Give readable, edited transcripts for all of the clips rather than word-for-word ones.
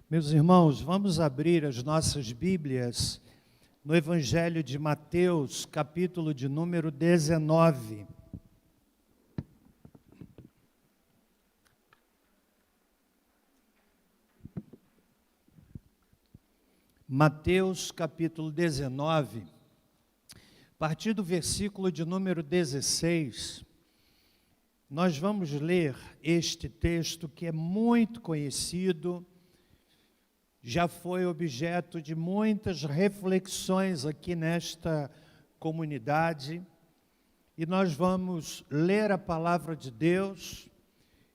Meus irmãos, vamos abrir as nossas Bíblias no Evangelho de Mateus, capítulo de número 19. Mateus, capítulo 19, a partir do versículo de número 16, nós vamos ler este texto que é muito conhecido, já foi objeto de muitas reflexões aqui nesta comunidade, e nós vamos ler a palavra de Deus,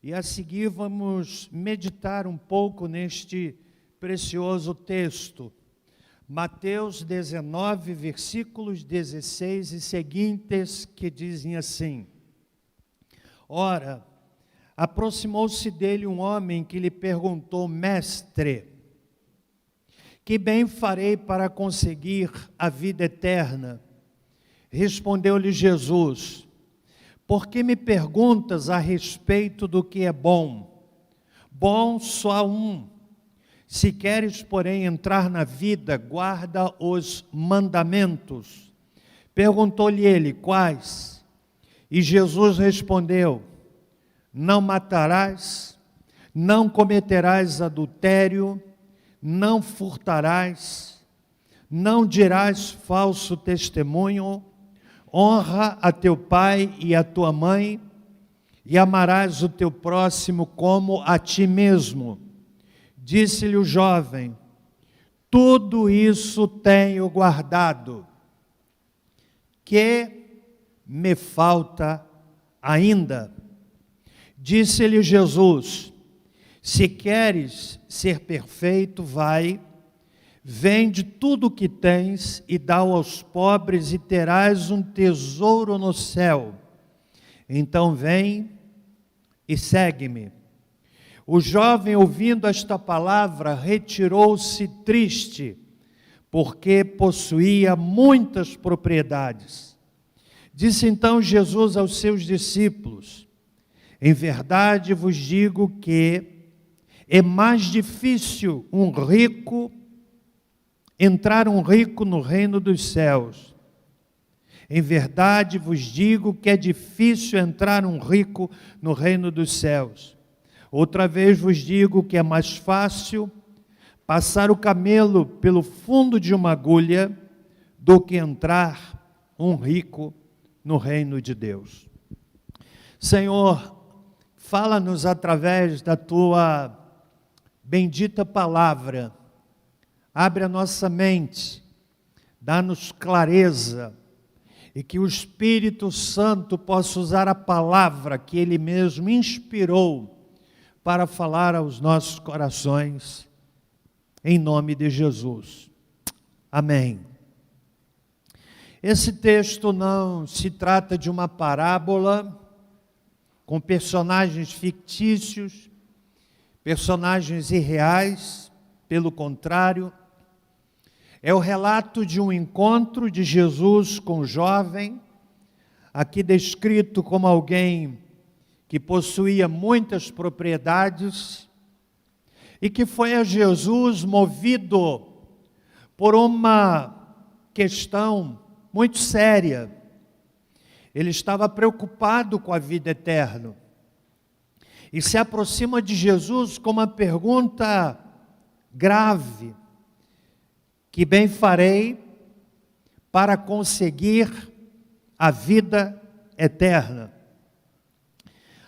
e a seguir vamos meditar um pouco neste precioso texto. Mateus 19, versículos 16 e seguintes, que dizem assim: Ora, aproximou-se dele um homem que lhe perguntou: Mestre, que bem farei para conseguir a vida eterna? Respondeu-lhe Jesus: Por que me perguntas a respeito do que é bom? Bom só há um. Se queres, porém, entrar na vida, guarda os mandamentos. Perguntou-lhe ele: Quais? E Jesus respondeu: Não matarás, não cometerás adultério, não furtarás, não dirás falso testemunho, honra a teu pai e a tua mãe, e amarás o teu próximo como a ti mesmo. Disse-lhe o jovem: Tudo isso tenho guardado. Que me falta ainda? Disse-lhe Jesus: Se queres ser perfeito, vai, vende tudo o que tens e dá-o aos pobres, e terás um tesouro no céu. Então vem e segue-me. O jovem, ouvindo esta palavra, retirou-se triste, porque possuía muitas propriedades. Disse então Jesus aos seus discípulos: Em verdade vos digo que é mais difícil entrar um rico no reino dos céus. Em verdade vos digo que é difícil entrar um rico no reino dos céus. Outra vez vos digo que é mais fácil passar o camelo pelo fundo de uma agulha do que entrar um rico no reino de Deus. Senhor, fala-nos através da tua bendita palavra. Abre a nossa mente, dá-nos clareza, e que o Espírito Santo possa usar a palavra que Ele mesmo inspirou para falar aos nossos corações, em nome de Jesus. Amém. Esse texto não se trata de uma parábola com personagens fictícios, personagens irreais, pelo contrário, é o relato de um encontro de Jesus com o jovem, aqui descrito como alguém que possuía muitas propriedades e que foi a Jesus movido por uma questão muito séria. Ele estava preocupado com a vida eterna e se aproxima de Jesus com uma pergunta grave: Que bem farei para conseguir a vida eterna?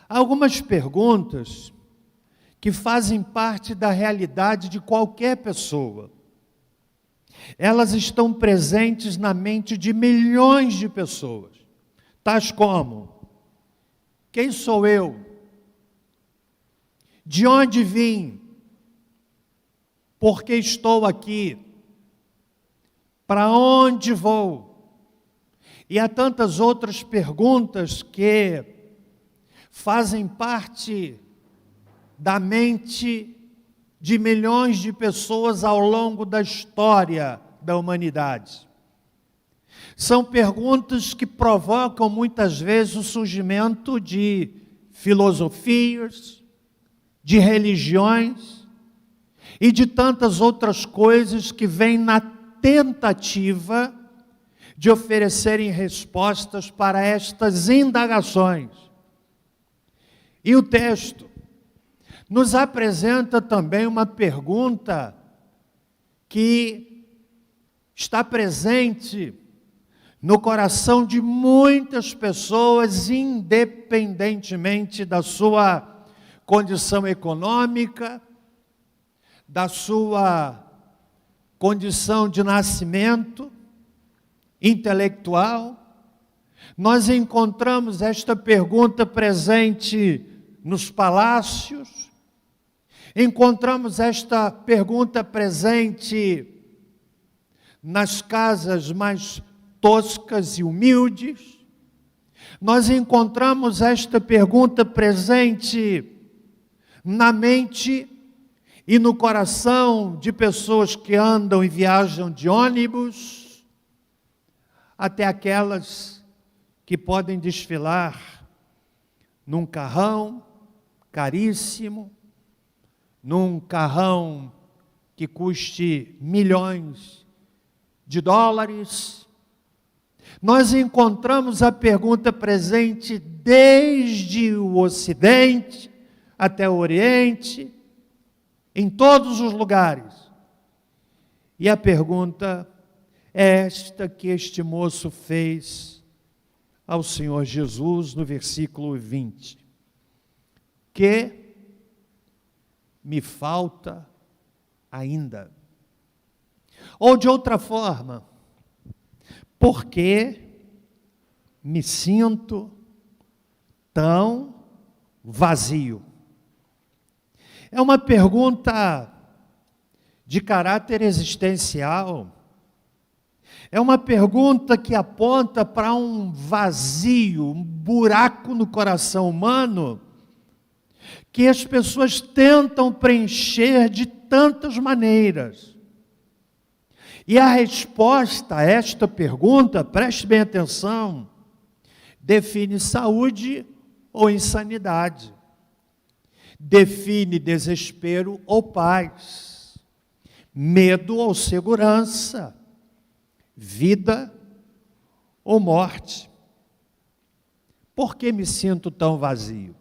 Há algumas perguntas que fazem parte da realidade de qualquer pessoa. Elas estão presentes na mente de milhões de pessoas, tais como: quem sou eu? De onde vim? Por que estou aqui? Para onde vou? E há tantas outras perguntas que fazem parte da mente de milhões de pessoas ao longo da história da humanidade. São perguntas que provocam muitas vezes o surgimento de filosofias, de religiões, e de tantas outras coisas que vêm na tentativa de oferecerem respostas para estas indagações. E o texto nos apresenta também uma pergunta que está presente no coração de muitas pessoas, independentemente da sua condição econômica, da sua condição de nascimento, intelectual. Nós encontramos esta pergunta presente nos palácios, encontramos esta pergunta presente nas casas mais toscas e humildes. Nós encontramos esta pergunta presente na mente e no coração de pessoas que andam e viajam de ônibus, até aquelas que podem desfilar num carrão caríssimo, num carrão que custe milhões de dólares. Nós encontramos a pergunta presente desde o Ocidente até o Oriente, em todos os lugares. E a pergunta é esta que este moço fez ao Senhor Jesus no versículo 20. Que me falta ainda? Ou de outra forma, por que me sinto tão vazio? É uma pergunta de caráter existencial. É uma pergunta que aponta para um vazio, um buraco no coração humano, que as pessoas tentam preencher de tantas maneiras. E a resposta a esta pergunta, preste bem atenção, define saúde ou insanidade. Define desespero ou paz, medo ou segurança, vida ou morte. Por que me sinto tão vazio?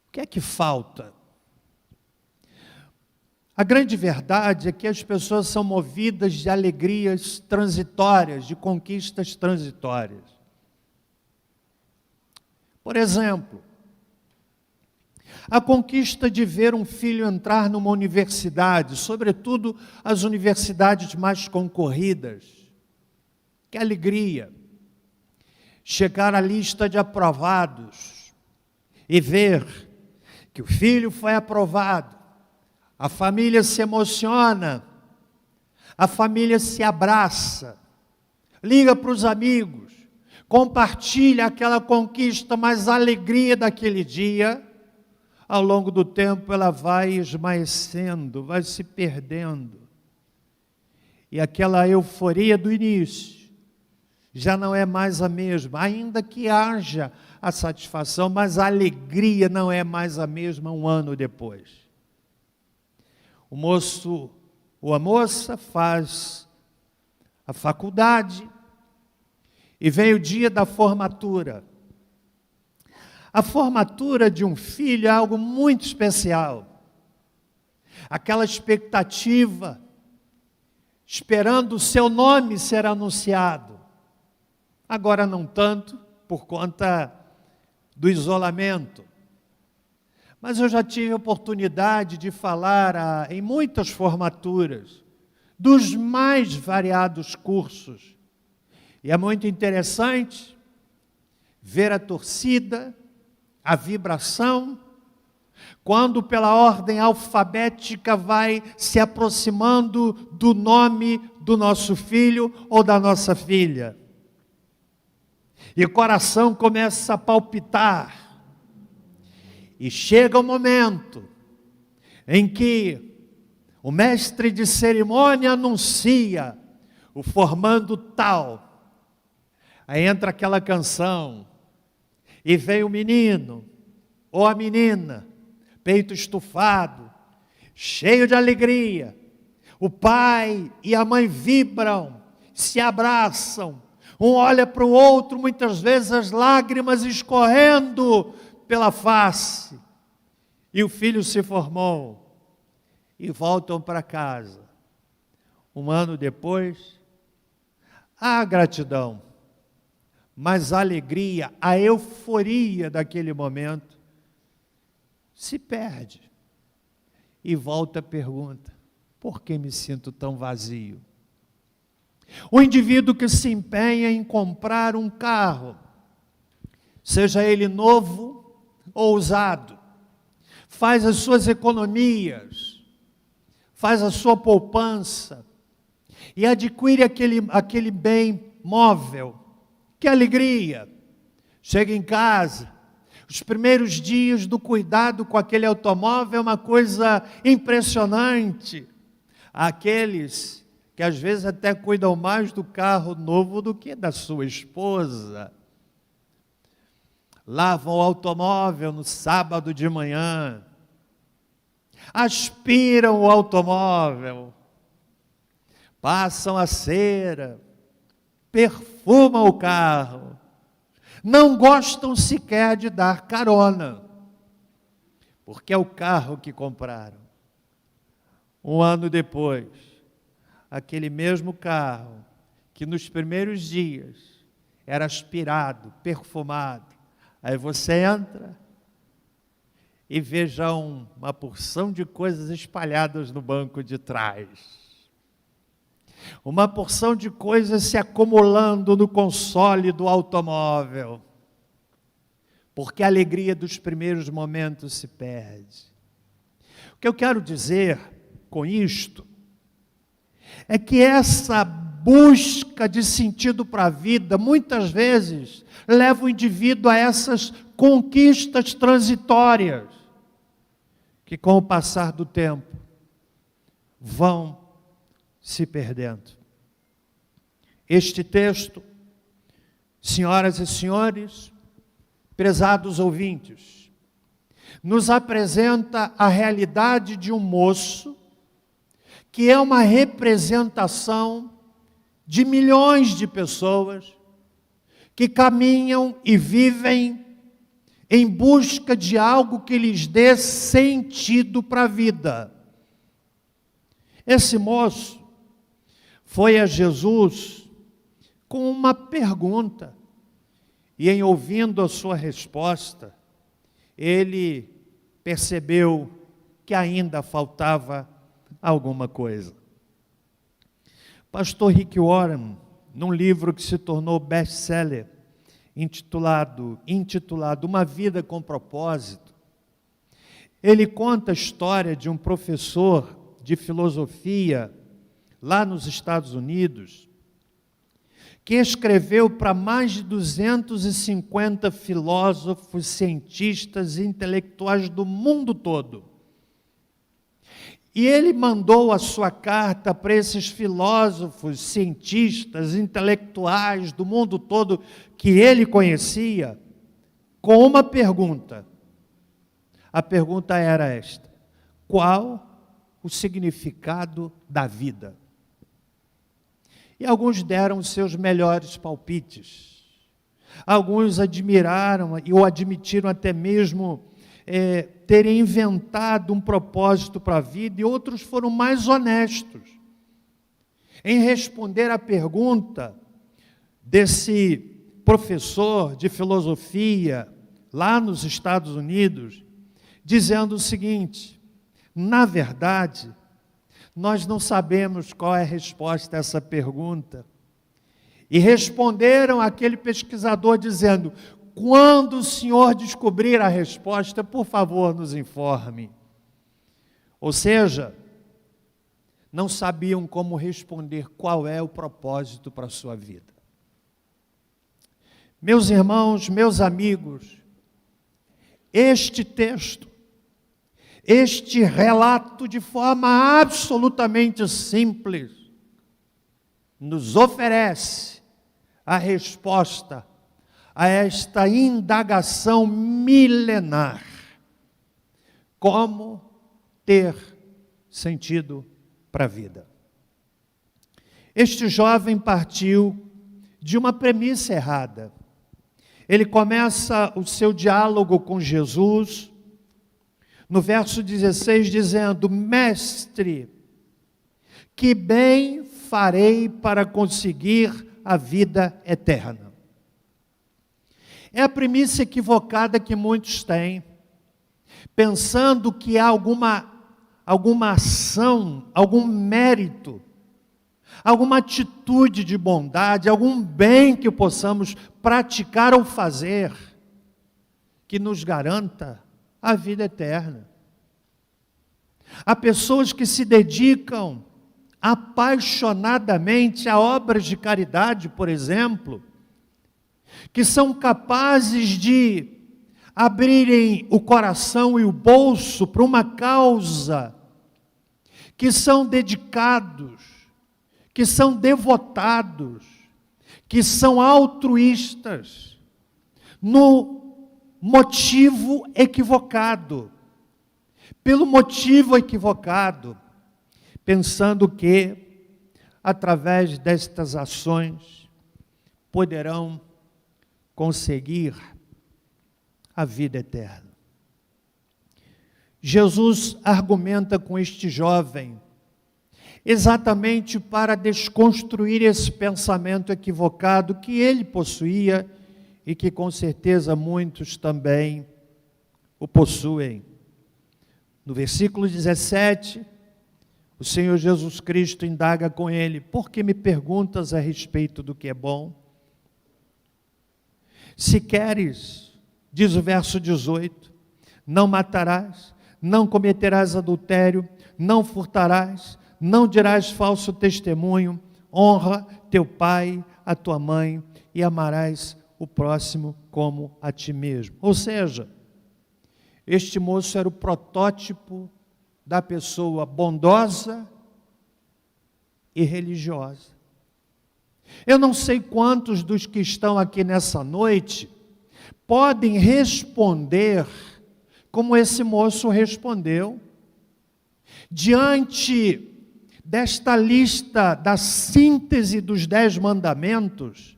O que é que falta? A grande verdade é que as pessoas são movidas de alegrias transitórias, de conquistas transitórias. Por exemplo, a conquista de ver um filho entrar numa universidade, sobretudo as universidades mais concorridas. Que alegria! Chegar à lista de aprovados e ver que o filho foi aprovado. A família se emociona, a família se abraça, liga para os amigos, compartilha aquela conquista, mas a alegria daquele dia, ao longo do tempo, ela vai esmaecendo, vai se perdendo. E aquela euforia do início já não é mais a mesma, ainda que haja a satisfação, mas a alegria não é mais a mesma um ano depois. O moço ou a moça faz a faculdade e vem o dia da formatura. A formatura de um filho é algo muito especial. Aquela expectativa, esperando o seu nome ser anunciado. Agora não tanto, por conta do isolamento. Mas eu já tive a oportunidade de falar em muitas formaturas, dos mais variados cursos. E é muito interessante ver a torcida, a vibração, quando pela ordem alfabética vai se aproximando do nome do nosso filho ou da nossa filha. E o coração começa a palpitar. E chega o momento em que o mestre de cerimônia anuncia o formando tal. Aí entra aquela canção, e vem o menino ou a menina peito estufado, cheio de alegria. O pai e a mãe vibram, se abraçam, um olha para o outro, muitas vezes as lágrimas escorrendo pela face. E o filho se formou e voltam para casa. Um ano depois, a gratidão, mas a alegria, a euforia daquele momento se perde. E volta a pergunta: por que me sinto tão vazio? O indivíduo que se empenha em comprar um carro, seja ele novo ou usado, faz as suas economias, faz a sua poupança e adquire aquele bem móvel. Que alegria! Chega em casa, os primeiros dias do cuidado com aquele automóvel é uma coisa impressionante. Aqueles que às vezes até cuidam mais do carro novo do que da sua esposa. Lavam o automóvel no sábado de manhã, aspiram o automóvel, passam a cera, perfumam o carro, não gostam sequer de dar carona, porque é o carro que compraram. Um ano depois, aquele mesmo carro, que nos primeiros dias era aspirado, perfumado, aí você entra e vê já uma porção de coisas espalhadas no banco de trás. Uma porção de coisas se acumulando no console do automóvel. Porque a alegria dos primeiros momentos se perde. O que eu quero dizer com isto é que essa busca de sentido para a vida, muitas vezes, leva o indivíduo a essas conquistas transitórias, que com o passar do tempo vão se perdendo. Este texto, senhoras e senhores, prezados ouvintes, nos apresenta a realidade de um moço que é uma representação de milhões de pessoas que caminham e vivem em busca de algo que lhes dê sentido para a vida. Esse moço foi a Jesus com uma pergunta, e em ouvindo a sua resposta, ele percebeu que ainda faltava alguma coisa. Pastor Rick Warren, num livro que se tornou best-seller, intitulado Uma Vida com Propósito, ele conta a história de um professor de filosofia lá nos Estados Unidos, que escreveu para mais de 250 filósofos, cientistas e intelectuais do mundo todo. E ele mandou a sua carta para esses filósofos, cientistas, intelectuais do mundo todo que ele conhecia, com uma pergunta. A pergunta era esta: qual o significado da vida? E alguns deram os seus melhores palpites. Alguns admiraram ou admitiram até mesmo terem inventado um propósito para a vida, e outros foram mais honestos em responder à pergunta desse professor de filosofia lá nos Estados Unidos, dizendo o seguinte: na verdade, nós não sabemos qual é a resposta a essa pergunta. E responderam aquele pesquisador dizendo: quando o senhor descobrir a resposta, por favor, nos informe. Ou seja, não sabiam como responder qual é o propósito para a sua vida. Meus irmãos, meus amigos, este texto, este relato de forma absolutamente simples, nos oferece a resposta a esta indagação milenar. como ter sentido para a vida. Este jovem partiu de uma premissa errada. Ele começa o seu diálogo com Jesus, no verso 16, dizendo: Mestre, que bem farei para conseguir a vida eterna? É a premissa equivocada que muitos têm, pensando que há alguma ação, algum mérito, alguma atitude de bondade, algum bem que possamos praticar ou fazer, que nos garanta a vida eterna. Há pessoas que se dedicam apaixonadamente a obras de caridade, por exemplo, que são capazes de abrirem o coração e o bolso para uma causa, que são dedicados, que são devotados, que são altruístas, no motivo equivocado, pelo motivo equivocado, pensando que, através destas ações, poderão conseguir a vida eterna. Jesus argumenta com este jovem exatamente para desconstruir esse pensamento equivocado que ele possuía e que com certeza muitos também o possuem. No versículo 17, o Senhor Jesus Cristo indaga com ele: por que me perguntas a respeito do que é bom? Se queres, diz o verso 18, não matarás, não cometerás adultério, não furtarás, não dirás falso testemunho, honra teu pai, a tua mãe, e amarás o próximo como a ti mesmo. Ou seja, este moço era o protótipo da pessoa bondosa e religiosa. Eu não sei quantos dos que estão aqui nessa noite podem responder como esse moço respondeu, diante desta lista da síntese dos 10 mandamentos.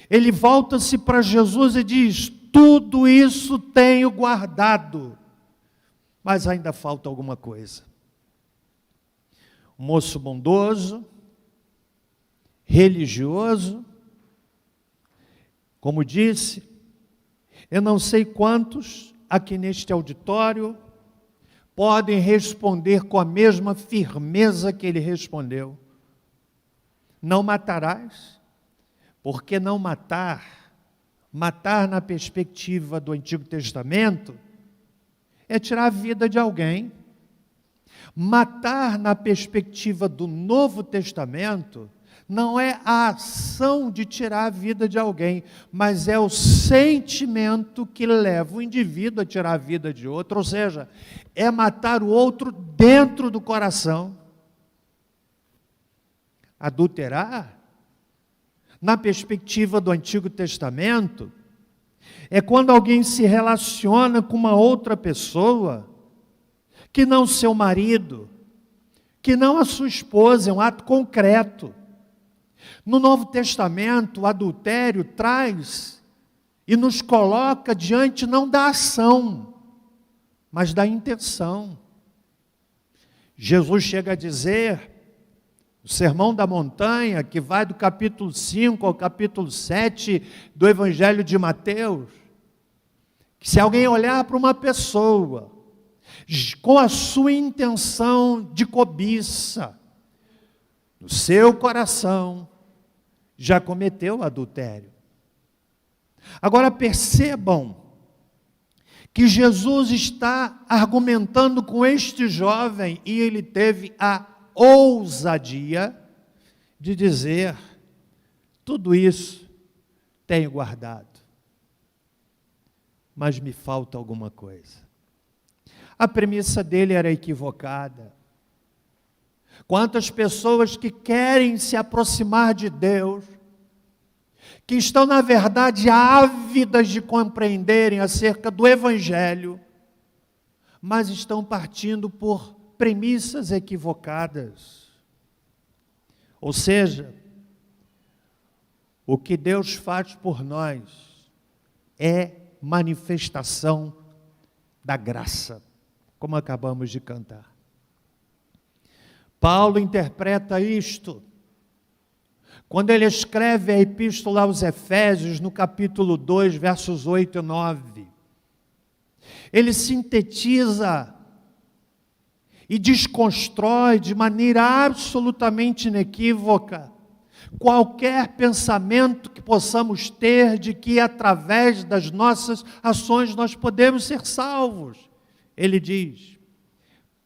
Ele volta-se para Jesus e diz: tudo isso tenho guardado, mas ainda falta alguma coisa. Um moço bondoso, religioso, como disse, eu não sei quantos aqui neste auditório podem responder com a mesma firmeza que ele respondeu: não matarás, porque não matar na perspectiva do Antigo Testamento, é tirar a vida de alguém. Matar na perspectiva do Novo Testamento não é a ação de tirar a vida de alguém, mas é o sentimento que leva o indivíduo a tirar a vida de outro, ou seja, é matar o outro dentro do coração. Adulterar, na perspectiva do Antigo Testamento, é quando alguém se relaciona com uma outra pessoa, que não seu marido, que não a sua esposa, é um ato concreto. No Novo Testamento, o adultério traz e nos coloca diante não da ação, mas da intenção. Jesus chega a dizer, o Sermão da Montanha, que vai do capítulo 5 ao capítulo 7 do Evangelho de Mateus, que se alguém olhar para uma pessoa com a sua intenção de cobiça, no seu coração, já cometeu adultério. Agora percebam que Jesus está argumentando com este jovem e ele teve a ousadia de dizer: tudo isso tenho guardado, mas me falta alguma coisa. A premissa dele era equivocada. Quantas pessoas que querem se aproximar de Deus, que estão na verdade ávidas de compreenderem acerca do Evangelho, mas estão partindo por premissas equivocadas. Ou seja, o que Deus faz por nós é manifestação da graça, como acabamos de cantar. Paulo interpreta isto quando ele escreve a epístola aos Efésios, no capítulo 2, versos 8 e 9. Ele sintetiza e desconstrói de maneira absolutamente inequívoca qualquer pensamento que possamos ter de que através das nossas ações nós podemos ser salvos. Ele diz: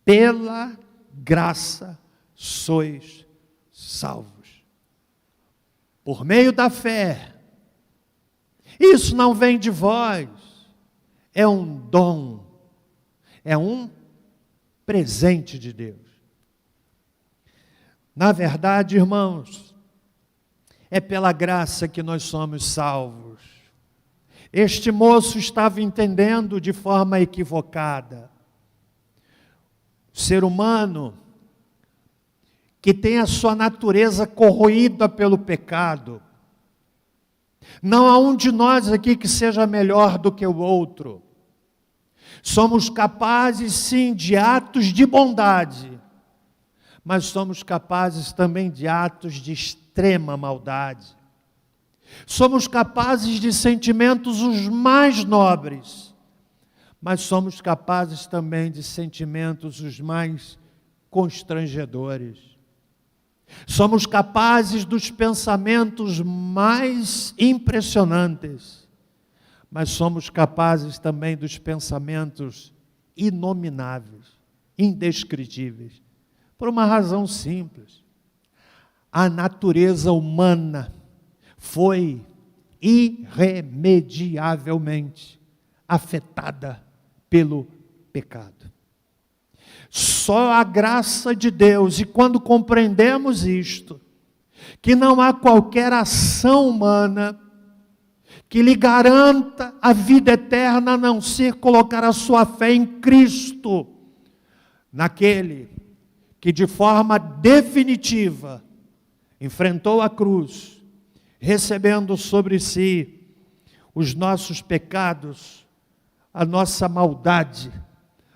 pela graça sois salvos, por meio da fé. Isso não vem de vós, é um dom, é um presente de Deus. Na verdade, irmãos, é pela graça que nós somos salvos. Este moço estava entendendo de forma equivocada. O ser humano que tem a sua natureza corroída pelo pecado. Não há um de nós aqui que seja melhor do que o outro. Somos capazes, sim, de atos de bondade, mas somos capazes também de atos de extrema maldade. Somos capazes de sentimentos os mais nobres, mas somos capazes também de sentimentos os mais constrangedores. Somos capazes dos pensamentos mais impressionantes, mas somos capazes também dos pensamentos inomináveis, indescritíveis, por uma razão simples. A natureza humana foi irremediavelmente afetada pelo pecado. Só a graça de Deus, e quando compreendemos isto, que não há qualquer ação humana que lhe garanta a vida eterna, a não ser colocar a sua fé em Cristo, naquele que de forma definitiva enfrentou a cruz, recebendo sobre si os nossos pecados, a nossa maldade,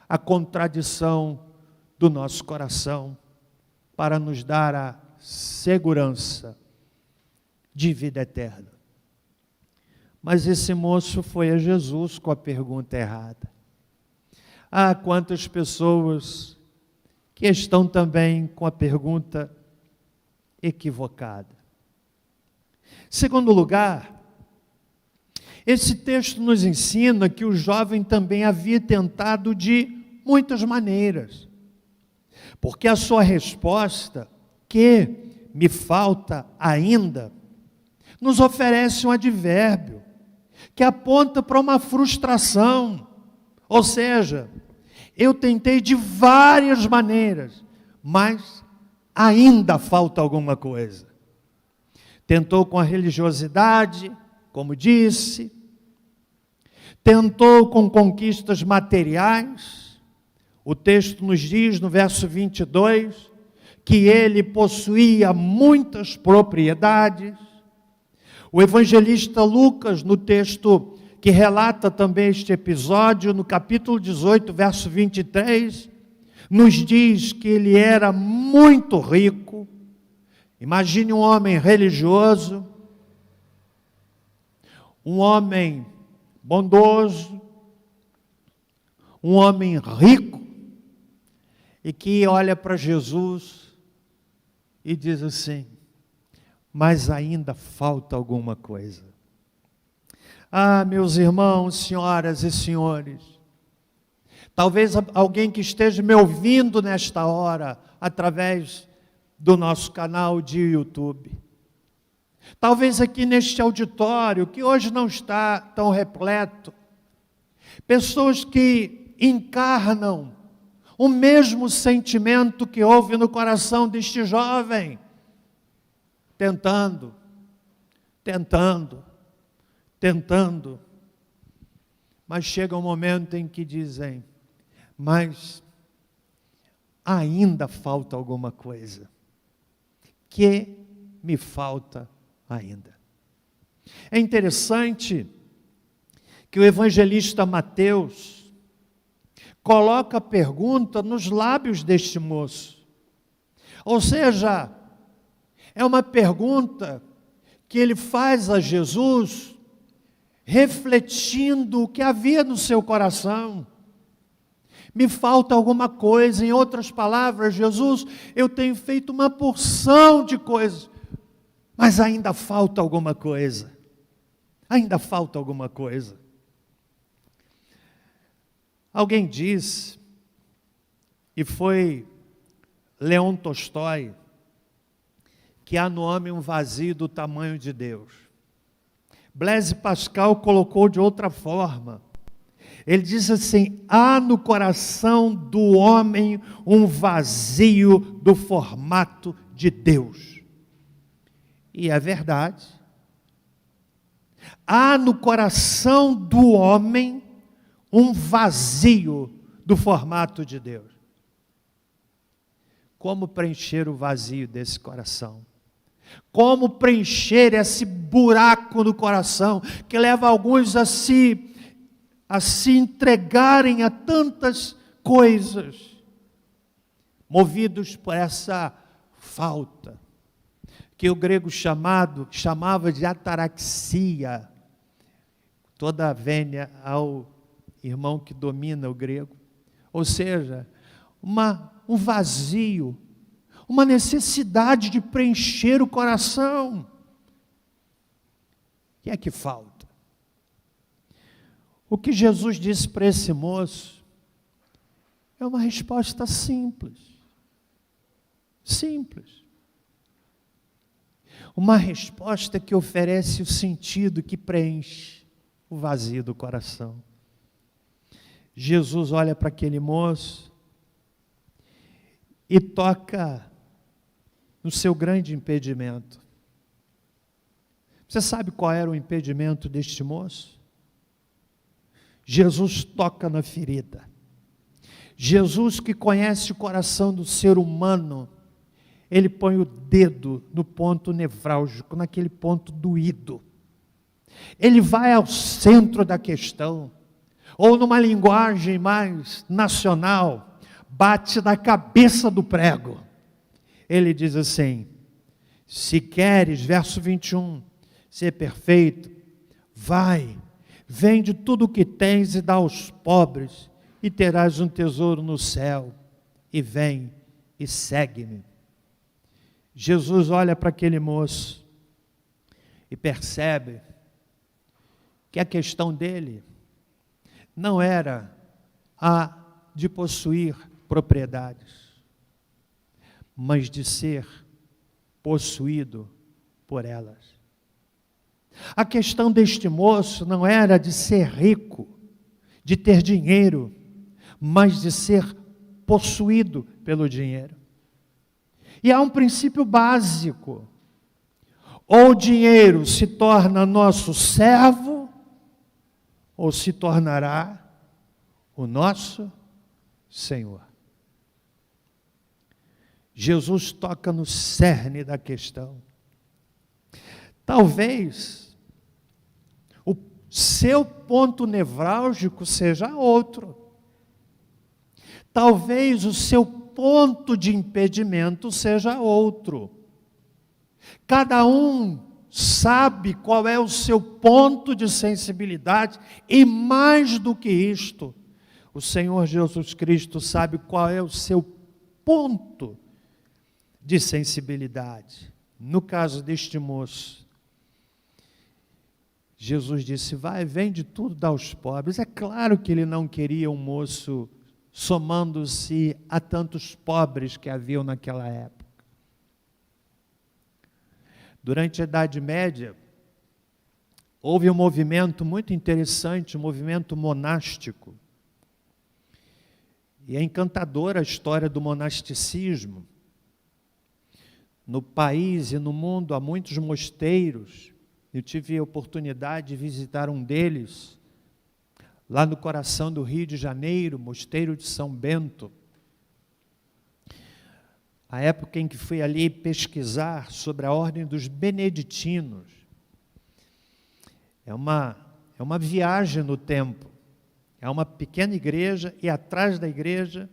a contradição do nosso coração, para nos dar a segurança de vida eterna. Mas esse moço foi a Jesus com a pergunta errada. Há quantas pessoas que estão também com a pergunta equivocada. Segundo lugar, esse texto nos ensina que o jovem também havia tentado de muitas maneiras, porque a sua resposta, que me falta ainda, nos oferece um advérbio, que aponta para uma frustração, ou seja, eu tentei de várias maneiras, mas ainda falta alguma coisa. Tentou com a religiosidade, como disse, tentou com conquistas materiais. O texto nos diz, no verso 22, que ele possuía muitas propriedades. O evangelista Lucas, no texto que relata também este episódio, no capítulo 18, verso 23, nos diz que ele era muito rico. Imagine um homem religioso, um homem bondoso, um homem rico, e que olha para Jesus e diz assim: mas ainda falta alguma coisa. Ah, meus irmãos, senhoras e senhores, talvez alguém que esteja me ouvindo nesta hora, através do nosso canal de YouTube, talvez aqui neste auditório, que hoje não está tão repleto, pessoas que encarnam o mesmo sentimento que houve no coração deste jovem, tentando, mas chega um momento em que dizem: mas ainda falta alguma coisa. Que me falta ainda? É interessante que o evangelista Mateus coloca a pergunta nos lábios deste moço. Ou seja, é uma pergunta que ele faz a Jesus, refletindo o que havia no seu coração. Me falta alguma coisa, em outras palavras, Jesus, eu tenho feito uma porção de coisas, mas ainda falta alguma coisa. Ainda falta alguma coisa. Alguém disse, e foi Leon Tolstói, que há no homem um vazio do tamanho de Deus. Blaise Pascal colocou de outra forma. Ele diz assim: há no coração do homem um vazio do formato de Deus. E é verdade. Há no coração do homem um vazio do formato de Deus. Como preencher o vazio desse coração? Como preencher esse buraco no coração que leva alguns a se entregarem a tantas coisas, movidos por essa falta, que o grego chamava de ataraxia, toda a vênia ao irmão que domina o grego, ou seja, um vazio, uma necessidade de preencher o coração. O que é que falta? O que Jesus disse para esse moço é uma resposta simples. Simples. Uma resposta que oferece o sentido, que preenche o vazio do coração. Jesus olha para aquele moço e toca no seu grande impedimento. Você sabe qual era o impedimento deste moço? Jesus toca na ferida. Jesus, que conhece o coração do ser humano, ele põe o dedo no ponto nevrálgico, naquele ponto doído. Ele vai ao centro da questão, ou numa linguagem mais nacional, bate na cabeça do prego. Ele diz assim: se queres, verso 21, ser perfeito, vai, vende tudo o que tens e dá aos pobres, e terás um tesouro no céu, e vem e segue-me. Jesus olha para aquele moço e percebe que a questão dele não era a de possuir propriedades, mas de ser possuído por elas. A questão deste moço não era de ser rico, de ter dinheiro, mas de ser possuído pelo dinheiro. E há um princípio básico: ou o dinheiro se torna nosso servo, ou se tornará o nosso Senhor. Jesus toca no cerne da questão. Talvez o seu ponto nevrálgico seja outro. Talvez o seu ponto de impedimento seja outro. Cada um sabe qual é o seu ponto de sensibilidade, e mais do que isto, o Senhor Jesus Cristo sabe qual é o seu ponto de sensibilidade. No caso deste moço, Jesus disse: vai, vende tudo, dá aos pobres. É claro que ele não queria um moço somando-se a tantos pobres que haviam naquela época. Durante a Idade Média, houve um movimento muito interessante, um movimento monástico. E é encantadora a história do monasticismo. No país e no mundo há muitos mosteiros. Eu tive a oportunidade de visitar um deles, lá no coração do Rio de Janeiro, Mosteiro de São Bento. A época em que fui ali pesquisar sobre a ordem dos beneditinos. É uma viagem no tempo. É uma pequena igreja e atrás da igreja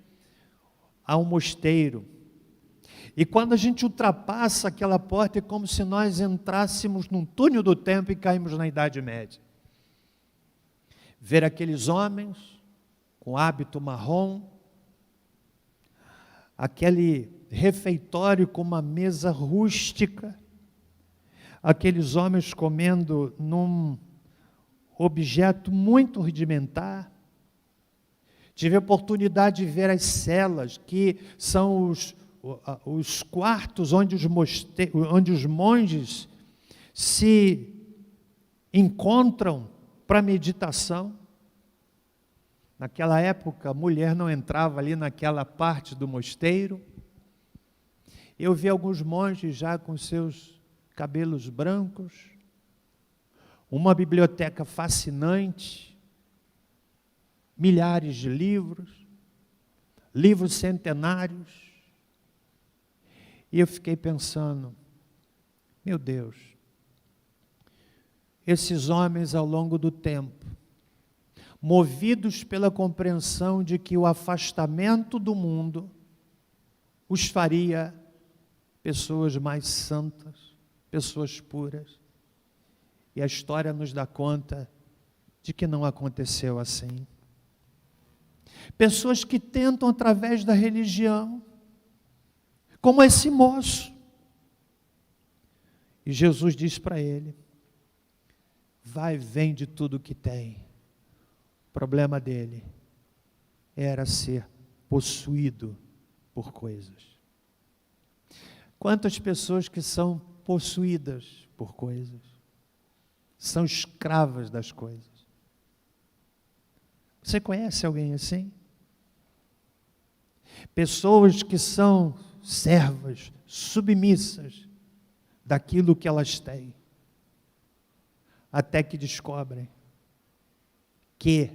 há um mosteiro. E quando a gente ultrapassa aquela porta, é como se nós entrássemos num túnel do tempo e caímos na Idade Média. Ver aqueles homens com hábito marrom, aquele refeitório com uma mesa rústica, aqueles homens comendo num objeto muito rudimentar. Tive a oportunidade de ver as celas, que são os quartos onde os monges se encontram para meditação. Naquela época, a mulher não entrava ali naquela parte do mosteiro. Eu vi alguns monges já com seus cabelos brancos, uma biblioteca fascinante, milhares de livros, livros centenários. E eu fiquei pensando, meu Deus, esses homens ao longo do tempo, movidos pela compreensão de que o afastamento do mundo os faria pessoas mais santas, pessoas puras. E a história nos dá conta de que não aconteceu assim. Pessoas que tentam através da religião, como esse moço. E Jesus diz para ele, vai, vende tudo o que tem. O problema dele era ser possuído por coisas. Quantas pessoas que são possuídas por coisas, são escravas das coisas. Você conhece alguém assim? Pessoas que são servas, submissas daquilo que elas têm, até que descobrem que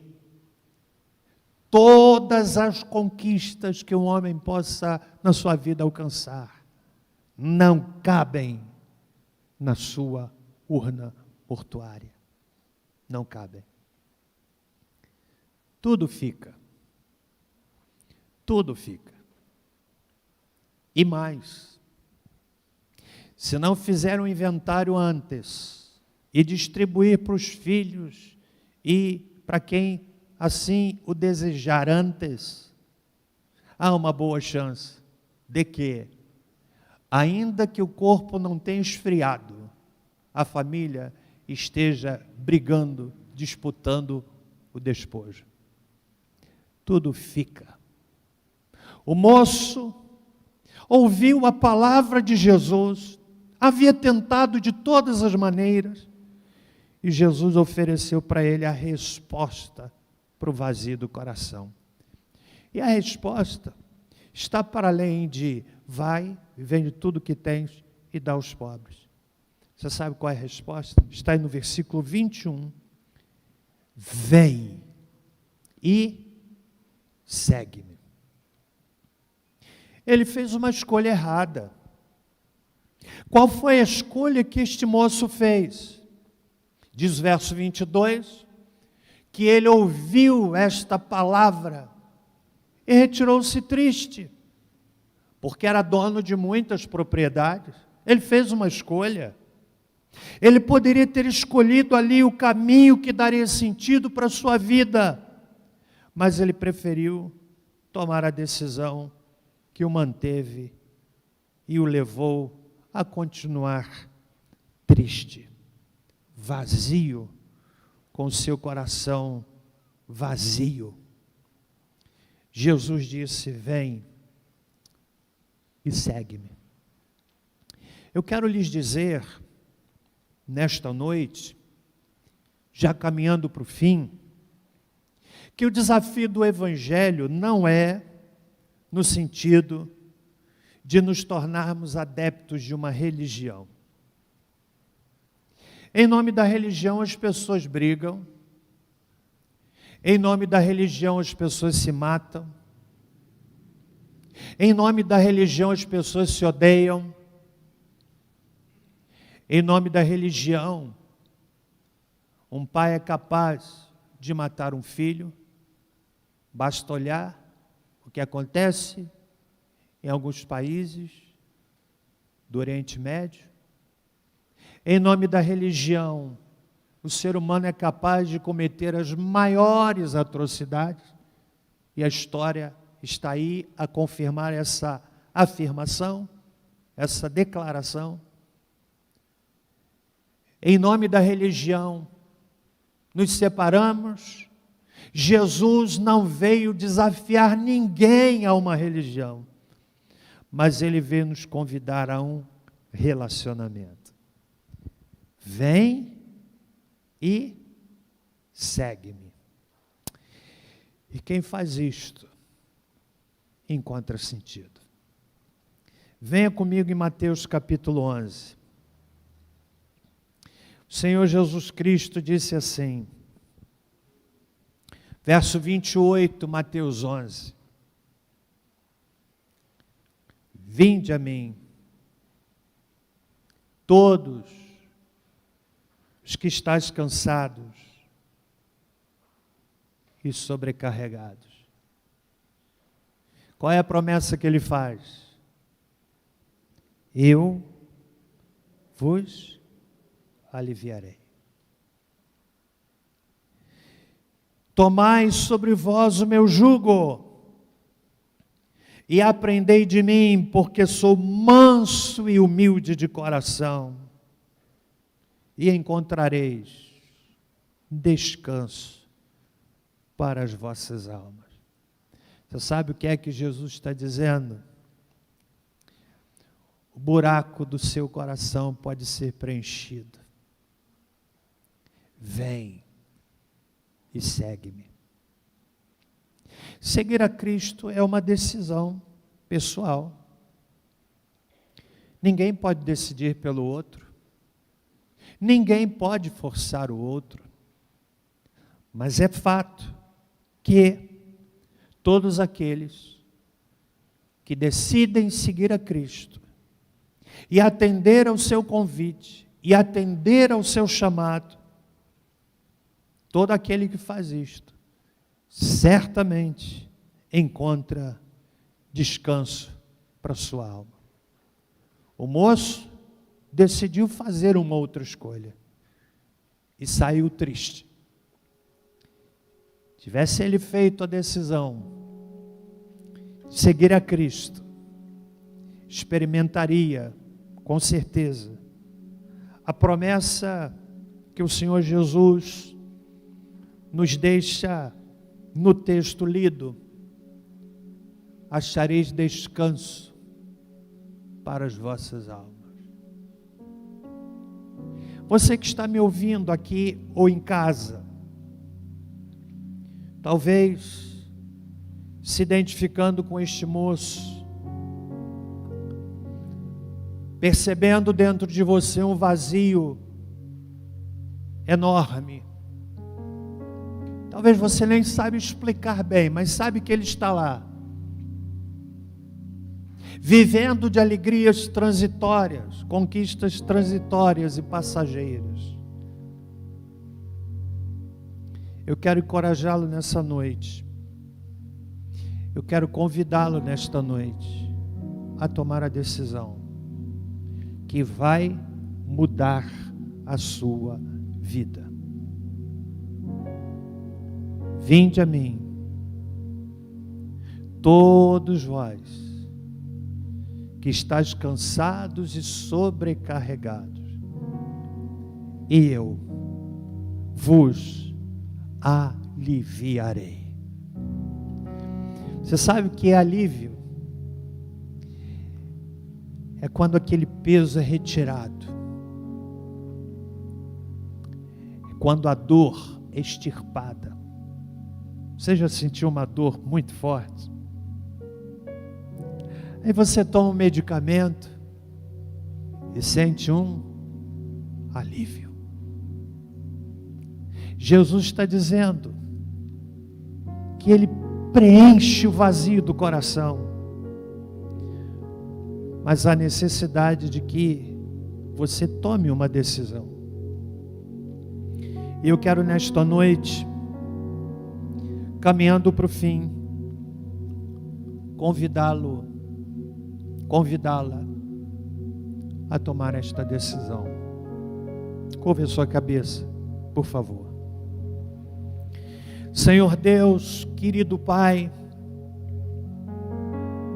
todas as conquistas que um homem possa na sua vida alcançar não cabem na sua urna mortuária. Não cabem. Tudo fica. Tudo fica. E mais, se não fizer um inventário antes e distribuir para os filhos e para quem assim o desejar antes, há uma boa chance de que, ainda que o corpo não tenha esfriado, a família esteja brigando, disputando o despojo. Tudo fica. O moço ouviu a palavra de Jesus, havia tentado de todas as maneiras, e Jesus ofereceu para ele a resposta para o vazio do coração. E a resposta está para além de vai, vende tudo que tens e dá aos pobres. Você sabe qual é a resposta? Está aí no versículo 21. Vem e segue-me. Ele fez uma escolha errada. Qual foi a escolha que este moço fez? Diz o verso 22, que ele ouviu esta palavra e retirou-se triste, porque era dono de muitas propriedades. Ele fez uma escolha. Ele poderia ter escolhido ali o caminho que daria sentido para a sua vida, mas ele preferiu tomar a decisão que o manteve e o levou a continuar triste, vazio, com o seu coração vazio. Jesus disse, vem e segue-me. Eu quero lhes dizer, nesta noite, já caminhando para o fim, que o desafio do Evangelho não é no sentido de nos tornarmos adeptos de uma religião. Em nome da religião as pessoas brigam, Em nome da religião as pessoas se matam. Em nome da religião as pessoas se odeiam. Em nome da religião, um pai é capaz de matar um filho. Basta olhar o que acontece em alguns países do Oriente Médio. Em nome da religião, o ser humano é capaz de cometer as maiores atrocidades, e a história está aí a confirmar essa afirmação, essa declaração. Em nome da religião, nos separamos. Jesus não veio desafiar ninguém a uma religião, mas Ele veio nos convidar a um relacionamento. Vem e segue-me. E quem faz isto encontra sentido. Venha comigo em Mateus capítulo 11. O Senhor Jesus Cristo disse assim, verso 28, Mateus 11. Vinde a mim, todos os que estáis cansados e sobrecarregados. Qual é a promessa que Ele faz? Eu vos aliviarei. Tomai sobre vós o meu jugo e aprendei de mim, porque sou manso e humilde de coração, e encontrareis descanso para as vossas almas. Você sabe o que é que Jesus está dizendo? O buraco do seu coração pode ser preenchido. Vem e segue-me. Seguir a Cristo é uma decisão pessoal. Ninguém pode decidir pelo outro. Ninguém pode forçar o outro. Mas é fato que todos aqueles que decidem seguir a Cristo e atender ao seu convite e atender ao seu chamado, todo aquele que faz isto, certamente encontra descanso para a sua alma. O moço decidiu fazer uma outra escolha e saiu triste. Tivesse ele feito a decisão de seguir a Cristo, experimentaria, com certeza, a promessa que o Senhor Jesus nos deixa no texto lido: achareis descanso para as vossas almas. Você que está me ouvindo aqui ou em casa, talvez se identificando com este moço, percebendo dentro de você um vazio enorme. Talvez você nem sabe explicar bem, mas sabe que Ele está lá, vivendo de alegrias transitórias, conquistas transitórias e passageiras. Eu quero encorajá-lo nessa noite. Eu quero convidá-lo nesta noite a tomar a decisão que vai mudar a sua vida. Vinde a mim, todos vós que estáis cansados e sobrecarregados, e eu vos aliviarei. Você sabe o que é alívio? É quando aquele peso é retirado. É quando a dor é extirpada. Você já sentiu uma dor muito forte? Aí você toma um medicamento e sente um alívio. Jesus está dizendo: que Ele preenche o vazio do coração. Mas há necessidade de que você tome uma decisão. E eu quero nesta noite, caminhando para o fim, convidá-la a tomar esta decisão. Curve a sua cabeça, por favor. Senhor Deus, querido Pai,